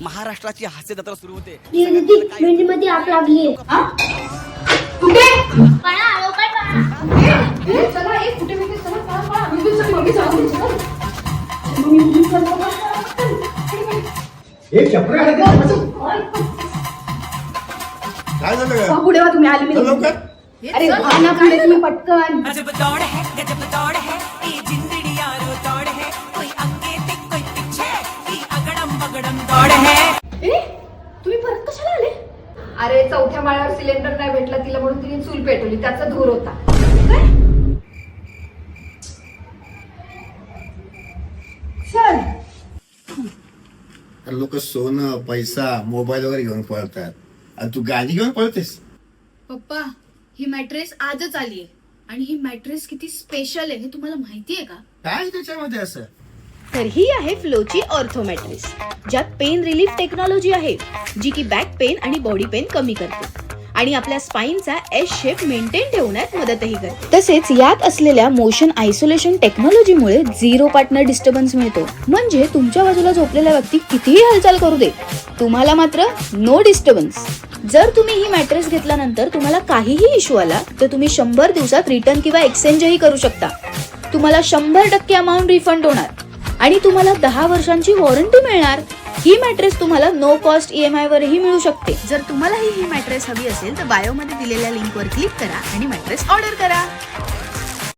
महाराष्ट्राची हास्य जत्रा सुरू होते. मेंढीमध्ये आग लागली. कुठे? चला एक कुठे भेटते चला पळा मम्मी एक चपरा काय झालं पुढे वा तुम्ही आली मी लवकर अरे भाना पुढे तुम्ही पटकन. गजब दौड़ है ये जिंदड़ी यारो दौड़ है कोई आगे ते कोई पीछे की अगड़म बगड़म दौड़ है. तुम्ही परत कशाला आले? अरे चौथ्या माळ्यावर सिलेंडर नाही भेटला तिला म्हणून तिने चूल पेटवली त्याचा धूर होता. लोक सोनं पैसा मोबाईल वगैरे घेऊन पळतात आणि तू गाडी घेऊन पळतेस. पप्पा ही मॅट्रेस आजच आलीये आणि ही मॅट्रेस किती स्पेशल आहे हे तुम्हाला माहितीये का? काय त्याच्यामध्ये असं? तर ही आहे फ्लोची ऑर्थो मॅट्रेस, ज्यात पेन रिलीफ टेक्नॉलॉजी आहे, जी की बॅक पेन आणि बॉडी पेन कमी करते आणि आपल्या स्पाइनचा एस शेप मेंटेन ठेवण्यात मदतही करते. तसेच यात असलेल्या मोशन आयसोलेशन टेक्नॉलॉजीमुळे झिरो पार्टनर डिस्टर्बन्स मिळतो. म्हणजे तुमच्या बाजूला झोपलेला व्यक्ती कितीही हालचाल करू दे, तुम्हाला मात्र नो डिस्टर्बन्स. जर तुम्ही ही मॅट्रेस घेतल्यानंतर तुम्हाला काहीही इश्यू आला तर तुम्ही 100 दिवसात रिटर्न किंवा एक्सचेंजही करू शकता. तुम्हाला 100% अमाऊंट रिफंड होणार आणि तुम्हाला 10 वर्षांची वॉरंटी मिळणार. ही मॅट्रेस तुम्हाला नो कॉस्ट EMI वरही मिळू शकते. जर तुम्हालाही ही मॅट्रेस हवी असेल तर बायोमध्ये दिलेल्या लिंकवर क्लिक करा आणि मॅट्रेस ऑर्डर करा.